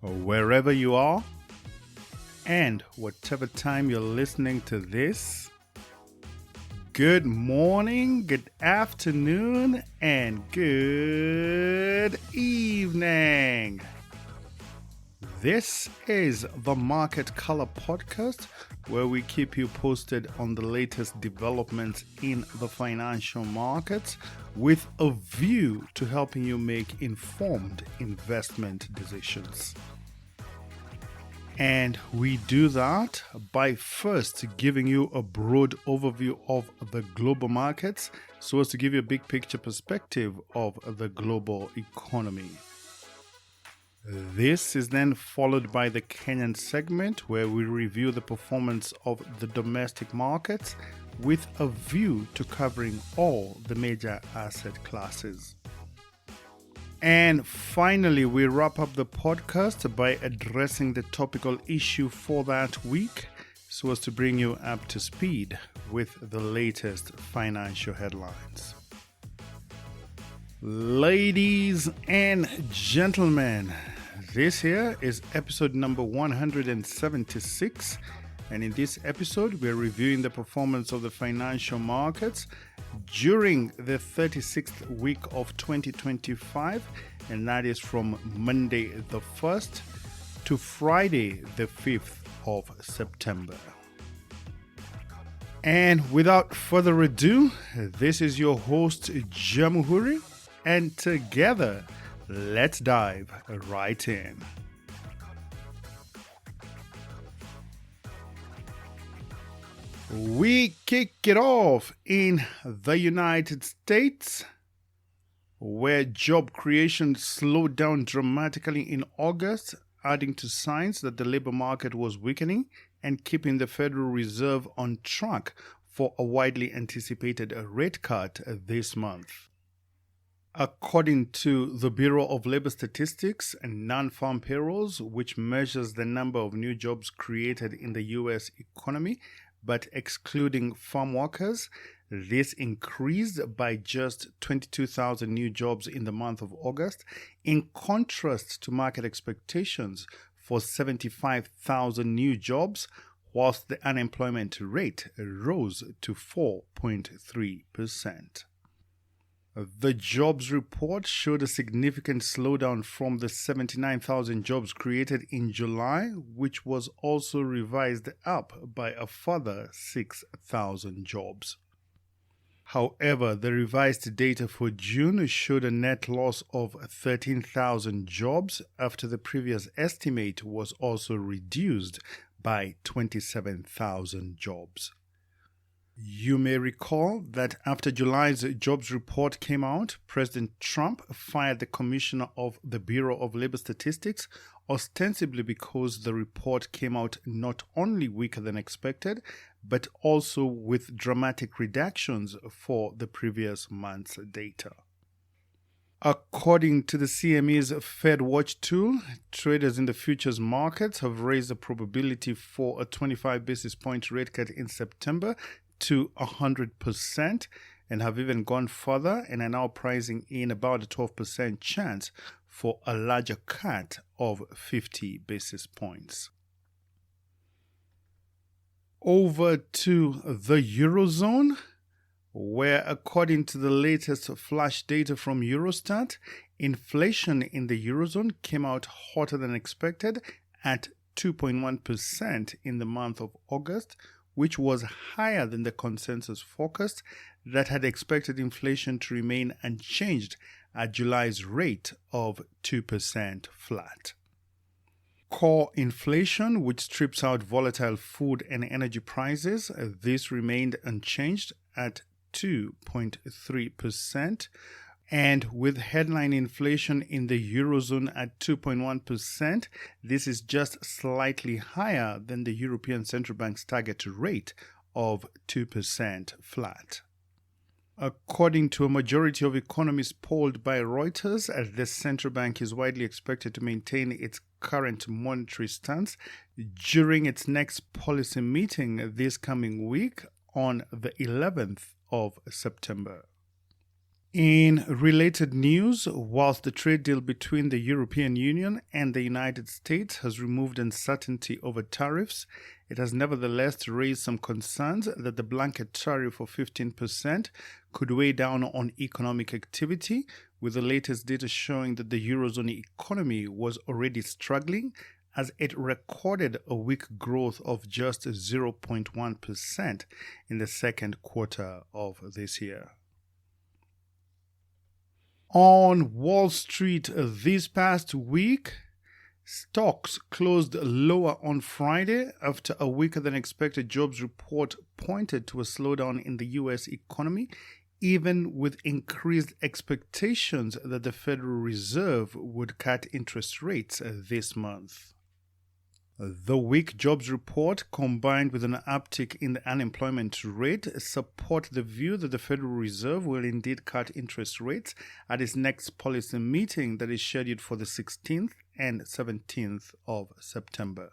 wherever you are and whatever time you're listening to this. Good morning, good afternoon, and good evening. This is the Market Color Podcast, where we keep you posted on the latest developments in the financial markets with a view to helping you make informed investment decisions. And we do that by first giving you a broad overview of the global markets so as to give you a big picture perspective of the global economy. This is then followed by the Kenyan segment, where we review the performance of the domestic markets with a view to covering all the major asset classes. And finally, we wrap up the podcast by addressing the topical issue for that week so as to bring you up to speed with the latest financial headlines. Ladies and gentlemen, this here is episode number 176, and in this episode we're reviewing the performance of the financial markets during the 36th week of 2025, and that is from Monday the 1st to Friday the 5th of September. And without further ado, this is your host Jamuhuri, and together let's dive right in. We kick it off in the United States, where job creation slowed down dramatically in August, adding to signs that the labor market was weakening and keeping the Federal Reserve on track for a widely anticipated rate cut this month. According to the Bureau of Labor Statistics and non-farm payrolls, which measures the number of new jobs created in the U.S. economy, but excluding farm workers, this increased by just 22,000 new jobs in the month of August, in contrast to market expectations for 75,000 new jobs, whilst the unemployment rate rose to 4.3%. The jobs report showed a significant slowdown from the 79,000 jobs created in July, which was also revised up by a further 6,000 jobs. However, the revised data for June showed a net loss of 13,000 jobs after the previous estimate was also reduced by 27,000 jobs. You may recall that after July's jobs report came out, President Trump fired the commissioner of the Bureau of Labor Statistics, ostensibly because the report came out not only weaker than expected, but also with dramatic reductions for the previous month's data. According to the CME's FedWatch tool, traders in the futures markets have raised the probability for a 25 basis point rate cut in September to 100% and have even gone further and are now pricing in about a 12% chance for a larger cut of 50 basis points. Over to the Eurozone, where according to the latest flash data from Eurostat, inflation in the Eurozone came out hotter than expected at 2.1% in the month of August, which was higher than the consensus forecast that had expected inflation to remain unchanged at July's rate of 2% flat. Core inflation, which strips out volatile food and energy prices, this remained unchanged at 2.3%, and with headline inflation in the Eurozone at 2.1%, this is just slightly higher than the European Central Bank's target rate of 2% flat. According to a majority of economists polled by Reuters, the central bank is widely expected to maintain its current monetary stance during its next policy meeting this coming week on the 11th of September. In related news, whilst the trade deal between the European Union and the United States has removed uncertainty over tariffs, it has nevertheless raised some concerns that the blanket tariff of 15% could weigh down on economic activity, with the latest data showing that the Eurozone economy was already struggling as it recorded a weak growth of just 0.1% in the second quarter of this year. On Wall Street this past week, stocks closed lower on Friday after a weaker than expected jobs report pointed to a slowdown in the U.S. economy, even with increased expectations that the Federal Reserve would cut interest rates this month. The weak jobs report, combined with an uptick in the unemployment rate, support the view that the Federal Reserve will indeed cut interest rates at its next policy meeting that is scheduled for the 16th and 17th of September.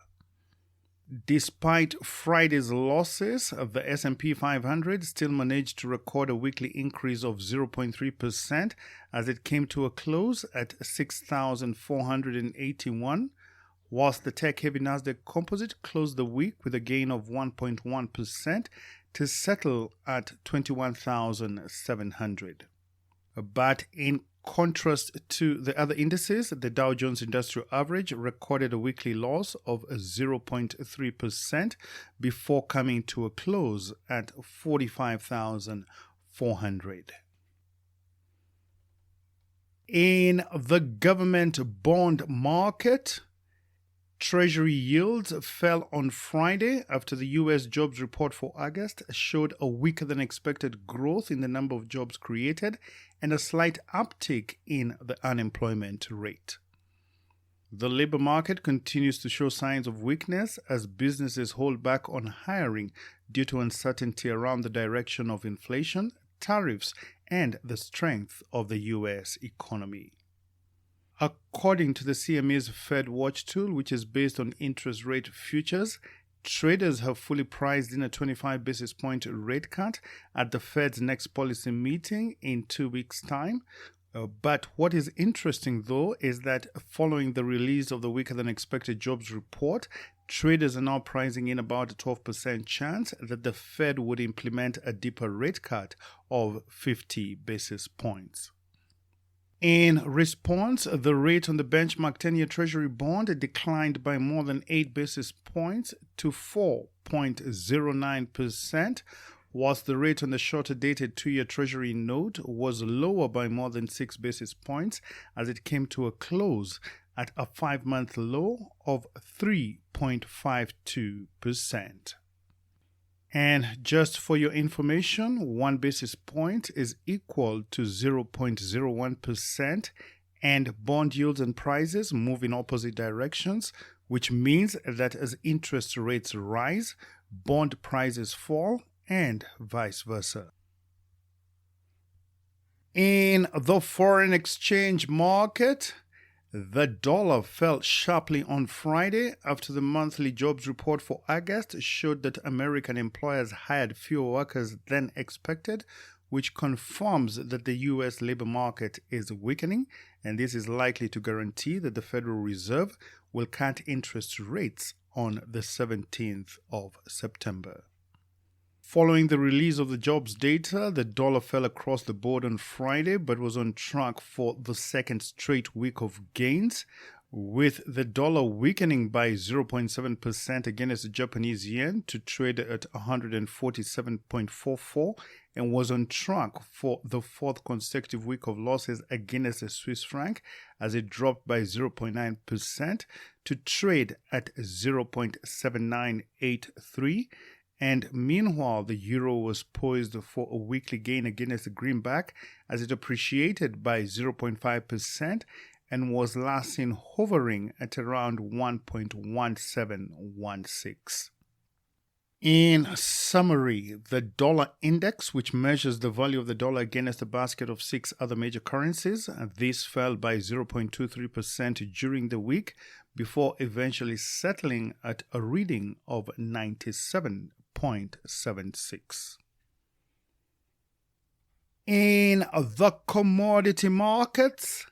Despite Friday's losses, the S&P 500 still managed to record a weekly increase of 0.3% as it came to a close at 6,481. Whilst the tech-heavy Nasdaq Composite closed the week with a gain of 1.1% to settle at 21,700. But in contrast to the other indices, the Dow Jones Industrial Average recorded a weekly loss of 0.3% before coming to a close at 45,400. In the government bond market, Treasury yields fell on Friday after the U.S. jobs report for August showed a weaker than expected growth in the number of jobs created and a slight uptick in the unemployment rate. The labor market continues to show signs of weakness as businesses hold back on hiring due to uncertainty around the direction of inflation, tariffs, and the strength of the U.S. economy. According to the CME's Fed Watch tool, which is based on interest rate futures, traders have fully priced in a 25 basis point rate cut at the Fed's next policy meeting in 2 weeks' time. But what is interesting, though, is that following the release of the weaker than expected jobs report, traders are now pricing in about a 12% chance that the Fed would implement a deeper rate cut of 50 basis points. In response, the rate on the benchmark 10-year Treasury bond declined by more than 8 basis points to 4.09%, whilst the rate on the shorter-dated 2-year Treasury note was lower by more than 6 basis points as it came to a close at a 5-month low of 3.52%. And just for your information, 1 basis point is equal to 0.01%, and bond yields and prices move in opposite directions, which means that as interest rates rise, bond prices fall, and vice versa. In the foreign exchange market, the dollar fell sharply on Friday after the monthly jobs report for August showed that American employers hired fewer workers than expected, which confirms that the U.S. labor market is weakening, and this is likely to guarantee that the Federal Reserve will cut interest rates on the 17th of September. Following the release of the jobs data, the dollar fell across the board on Friday but was on track for the second straight week of gains, with the dollar weakening by 0.7% against the Japanese yen to trade at 147.44 and was on track for the fourth consecutive week of losses against the Swiss franc as it dropped by 0.9% to trade at 0.7983. And meanwhile, the euro was poised for a weekly gain against the greenback as it appreciated by 0.5% and was last seen hovering at around 1.1716. In summary, the dollar index, which measures the value of the dollar against a basket of 6 other major currencies, this fell by 0.23% during the week before eventually settling at a reading of 97.76. In the commodity markets,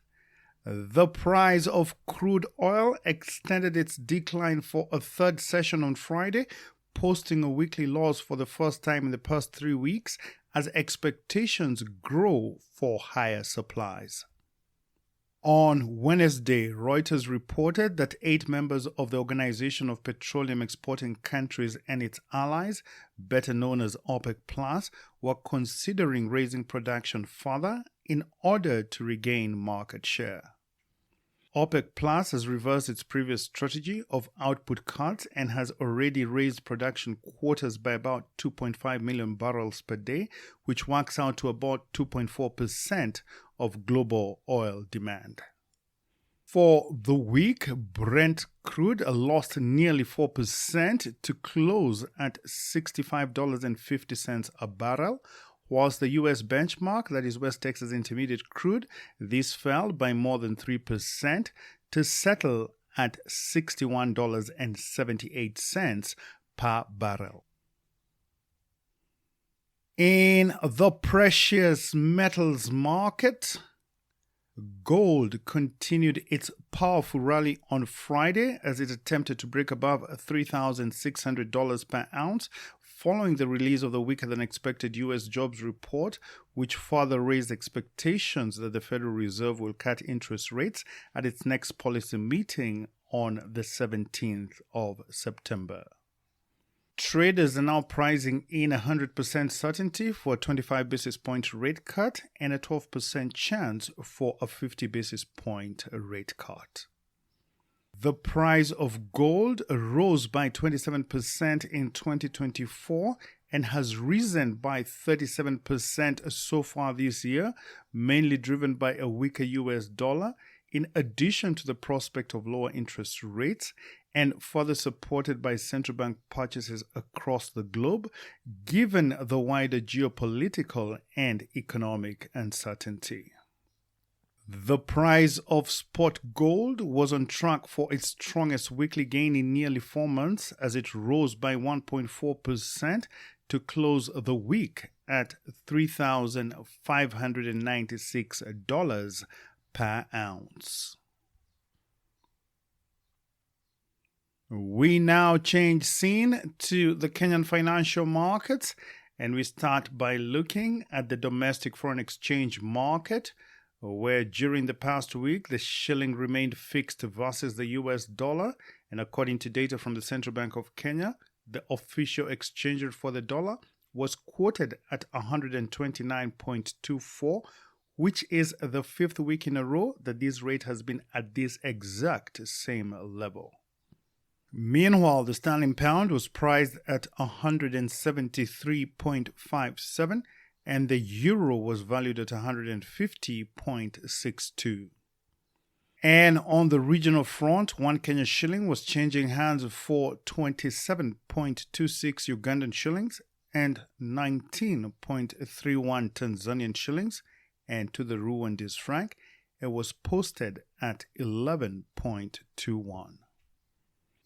the price of crude oil extended its decline for a third session on Friday, posting a weekly loss for the first time in the past 3 weeks as expectations grow for higher supplies. On Wednesday, Reuters reported that 8 members of the Organization of Petroleum Exporting Countries and its allies, better known as OPEC+, were considering raising production further in order to regain market share. OPEC+ has reversed its previous strategy of output cuts and has already raised production quotas by about 2.5 million barrels per day, which works out to about 2.4% of global oil demand. For the week, Brent crude lost nearly 4% to close at $65.50 a barrel, whilst the U.S. benchmark, that is West Texas Intermediate crude, this fell by more than 3% to settle at $61.78 per barrel. In the precious metals market, gold continued its powerful rally on Friday as it attempted to break above $3,600 per ounce following the release of the weaker-than-expected U.S. jobs report, which further raised expectations that the Federal Reserve will cut interest rates at its next policy meeting on the 17th of September. Traders are now pricing in 100% certainty for a 25 basis point rate cut and a 12% chance for a 50 basis point rate cut. The price of gold rose by 27% in 2024 and has risen by 37% so far this year, mainly driven by a weaker US dollar, in addition to the prospect of lower interest rates, and further supported by central bank purchases across the globe, given the wider geopolitical and economic uncertainty. The price of spot gold was on track for its strongest weekly gain in nearly 4 months as it rose by 1.4% to close the week at $3,596 per ounce. We now change scene to the Kenyan financial markets, and we start by looking at the domestic foreign exchange market, where during the past week the shilling remained fixed versus the US dollar, and according to data from the Central Bank of Kenya, the official exchange rate for the dollar was quoted at 129.24, which is the 5th week in a row that this rate has been at this exact same level. Meanwhile, the sterling pound was priced at 173.57 and the euro was valued at 150.62. And on the regional front, one Kenyan shilling was changing hands for 27.26 Ugandan shillings and 19.31 Tanzanian shillings, and to the Rwandese franc, it was posted at 11.21.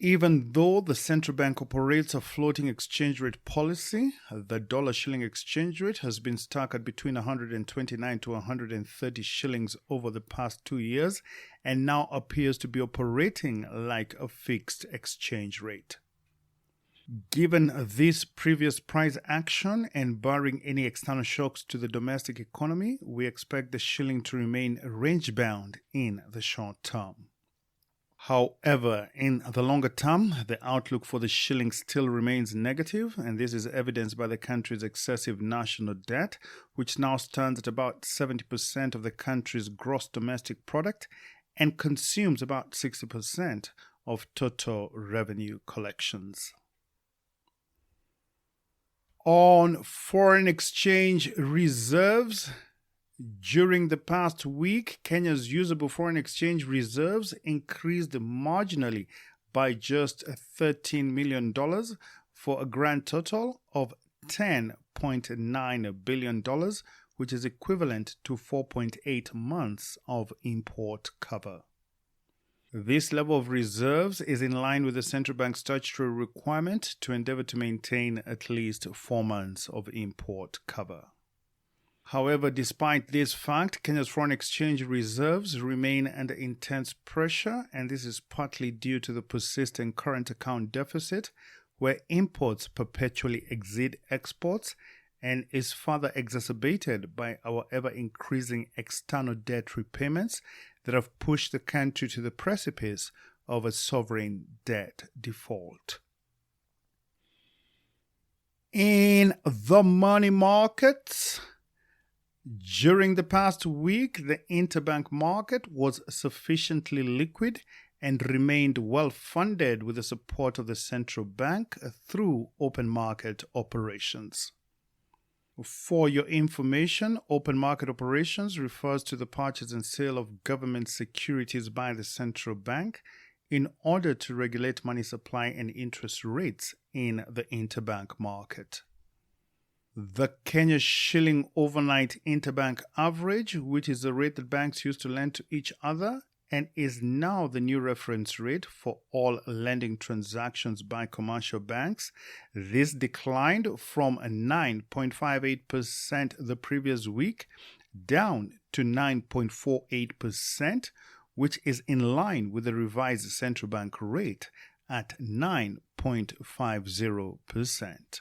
Even though the central bank operates a floating exchange rate policy, the dollar-shilling exchange rate has been stuck at between 129 to 130 shillings over the past 2 years and now appears to be operating like a fixed exchange rate. Given this previous price action and barring any external shocks to the domestic economy, we expect the shilling to remain range-bound in the short term. However, in the longer term, the outlook for the shilling still remains negative, and this is evidenced by the country's excessive national debt, which now stands at about 70% of the country's gross domestic product and consumes about 60% of total revenue collections. On foreign exchange reserves, during the past week, Kenya's usable foreign exchange reserves increased marginally by just $13 million for a grand total of $10.9 billion, which is equivalent to 4.8 months of import cover. This level of reserves is in line with the central bank's statutory requirement to endeavor to maintain at least 4 months of import cover. However, despite this fact, Kenya's foreign exchange reserves remain under intense pressure, and this is partly due to the persistent current account deficit, where imports perpetually exceed exports, and is further exacerbated by our ever-increasing external debt repayments that have pushed the country to the precipice of a sovereign debt default. In the money markets, during the past week, the interbank market was sufficiently liquid and remained well-funded with the support of the central bank through open market operations. For your information, open market operations refers to the purchase and sale of government securities by the central bank in order to regulate money supply and interest rates in the interbank market. The Kenya shilling overnight interbank average, which is the rate that banks use to lend to each other and is now the new reference rate for all lending transactions by commercial banks, this declined from 9.58% the previous week down to 9.48%, which is in line with the revised central bank rate at 9.50%.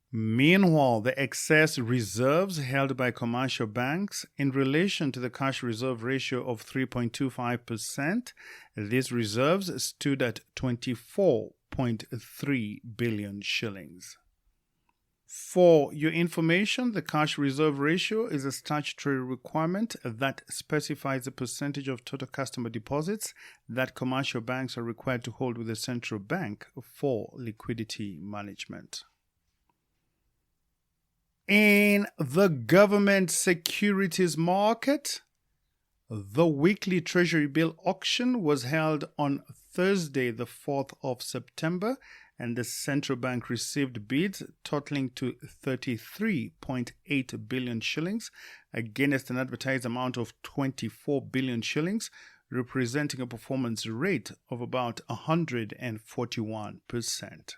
Meanwhile, the excess reserves held by commercial banks in relation to the cash reserve ratio of 3.25%, these reserves stood at 24.3 billion shillings. For your information, the cash reserve ratio is a statutory requirement that specifies the percentage of total customer deposits that commercial banks are required to hold with the central bank for liquidity management. In the government securities market, the weekly Treasury bill auction was held on Thursday, the 4th of September, and the central bank received bids totaling to 33.8 billion shillings against an advertised amount of 24 billion shillings, representing a performance rate of about 141%.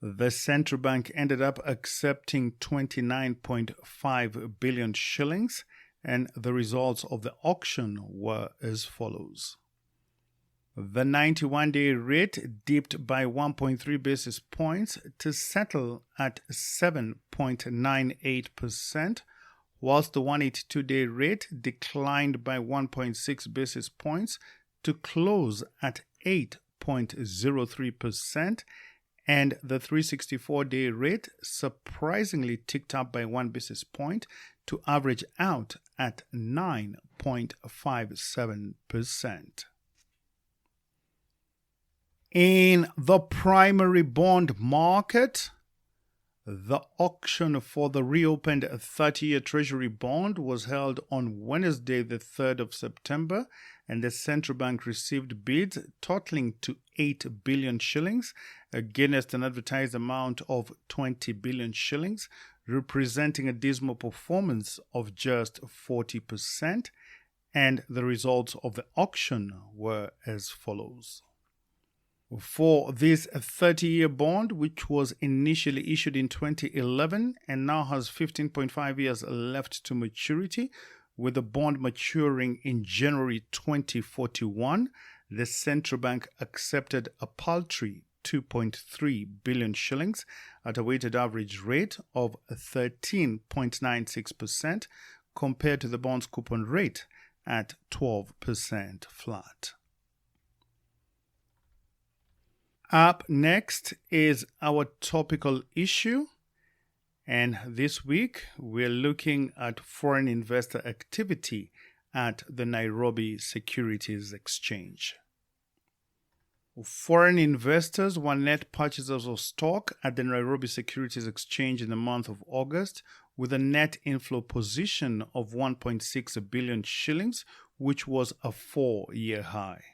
The central bank ended up accepting 29.5 billion shillings, and the results of the auction were as follows. The 91-day rate dipped by 1.3 basis points to settle at 7.98%, whilst the 182-day rate declined by 1.6 basis points to close at 8.03%, and the 364-day rate surprisingly ticked up by 1 basis point to average out at 9.57%. In the primary bond market, the auction for the reopened 30-year Treasury bond was held on Wednesday, the 3rd of September, and the central bank received bids totaling to 8 billion shillings against an advertised amount of 20 billion shillings, representing a dismal performance of just 40%, and the results of the auction were as follows. For this 30-year bond, which was initially issued in 2011 and now has 15.5 years left to maturity, with the bond maturing in January 2041, the central bank accepted a paltry 2.3 billion shillings at a weighted average rate of 13.96% compared to the bond's coupon rate at 12% flat. Up next is our topical issue, and this week we're looking at foreign investor activity at the Nairobi Securities Exchange. Foreign investors were net purchasers of stock at the Nairobi Securities Exchange in the month of August, with a net inflow position of 1.6 billion shillings, which was a 4-year high.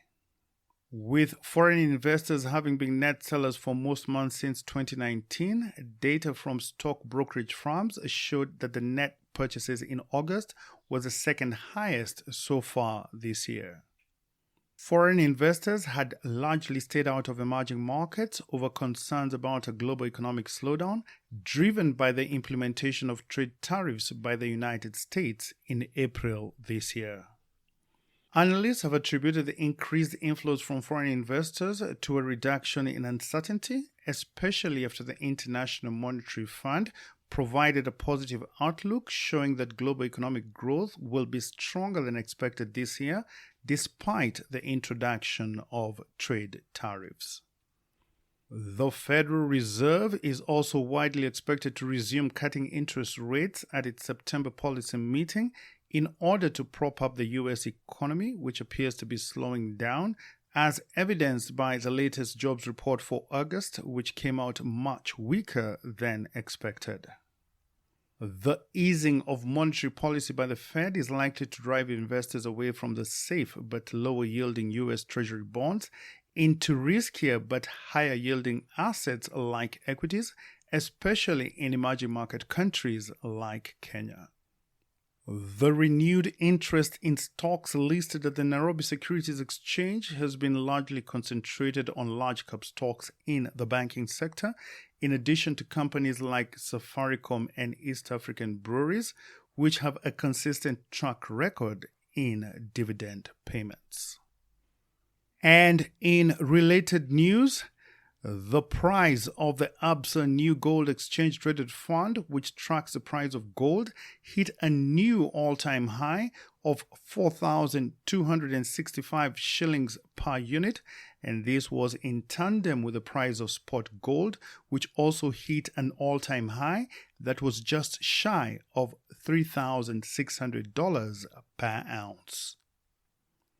With foreign investors having been net sellers for most months since 2019, data from stock brokerage firms showed that the net purchases in August was the second highest so far this year. Foreign investors had largely stayed out of emerging markets over concerns about a global economic slowdown, driven by the implementation of trade tariffs by the United States in April this year. Analysts have attributed the increased inflows from foreign investors to a reduction in uncertainty, especially after the International Monetary Fund provided a positive outlook showing that global economic growth will be stronger than expected this year, despite the introduction of trade tariffs. The Federal Reserve is also widely expected to resume cutting interest rates at its September policy meeting in order to prop up the U.S. economy, which appears to be slowing down, as evidenced by the latest jobs report for August, which came out much weaker than expected. The easing of monetary policy by the Fed is likely to drive investors away from the safe but lower-yielding U.S. Treasury bonds into riskier but higher-yielding assets like equities, especially in emerging market countries like Kenya. The renewed interest in stocks listed at the Nairobi Securities Exchange has been largely concentrated on large-cap stocks in the banking sector, in addition to companies like Safaricom and East African Breweries, which have a consistent track record in dividend payments. And in related news, the price of the Absa New Gold Exchange Traded Fund, which tracks the price of gold, hit a new all-time high of 4,265 shillings per unit, and this was in tandem with the price of spot gold, which also hit an all-time high that was just shy of $3,600 per ounce.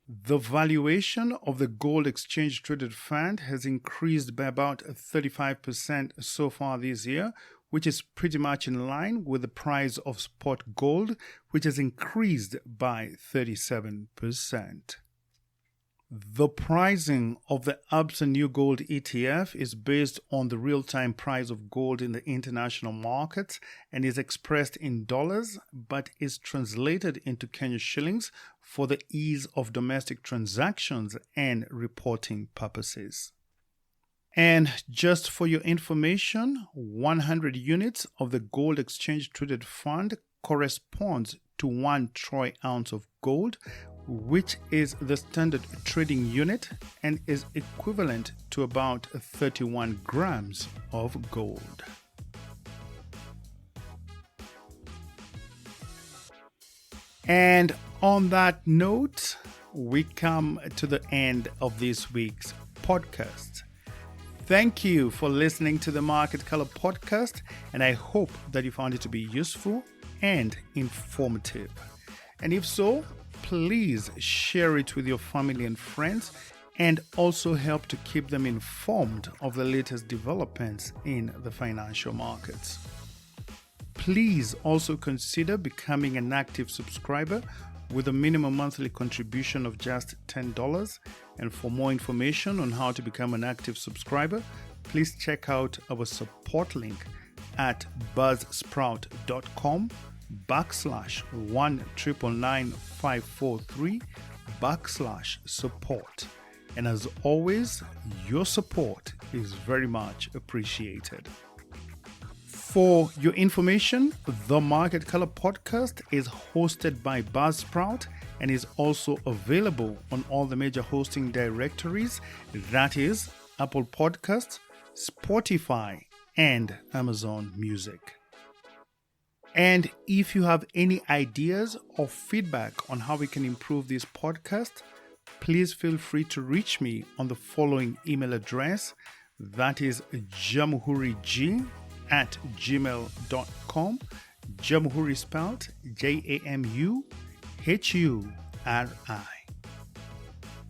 The valuation of the Gold Exchange Traded Fund has increased by about 35% so far this year, which is pretty much in line with the price of spot gold, which has increased by 37%. The pricing of the Absa New Gold ETF is based on the real-time price of gold in the international markets and is expressed in dollars but is translated into Kenya shillings for the ease of domestic transactions and reporting purposes. And just for your information, 100 units of the Gold Exchange Traded Fund corresponds to 1 troy ounce of gold, which is the standard trading unit and is equivalent to about 31 grams of gold. And on that note, we come to the end of this week's podcast. Thank you for listening to the Market Color podcast, and I hope that you found it to be useful and informative. And if so, please share it with your family and friends and also help to keep them informed of the latest developments in the financial markets. Please also consider becoming an active subscriber with a minimum monthly contribution of just $10. And for more information on how to become an active subscriber, please check out our support link at buzzsprout.com/1999543/support. And as always, your support is very much appreciated. For your information, the Market Color podcast is hosted by Buzzsprout and is also available on all the major hosting directories, that is Apple Podcasts, Spotify, and Amazon Music. And if you have any ideas or feedback on how we can improve this podcast, please feel free to reach me on the following email address, that is jamhuri@gmail.com, Jamhuri spelled JAMUHURI.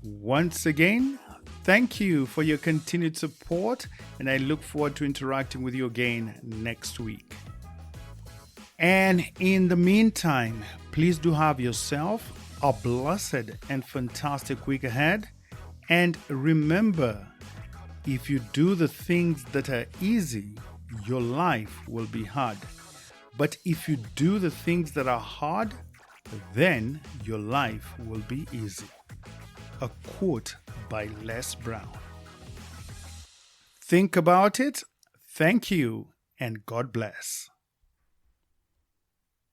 Once again, thank you for your continued support, and I look forward to interacting with you again next week. And in the meantime, please do have yourself a blessed and fantastic week ahead. And remember, if you do the things that are easy, your life will be hard. But if you do the things that are hard, then your life will be easy. A quote by Les Brown. Think about it. Thank you, and God bless.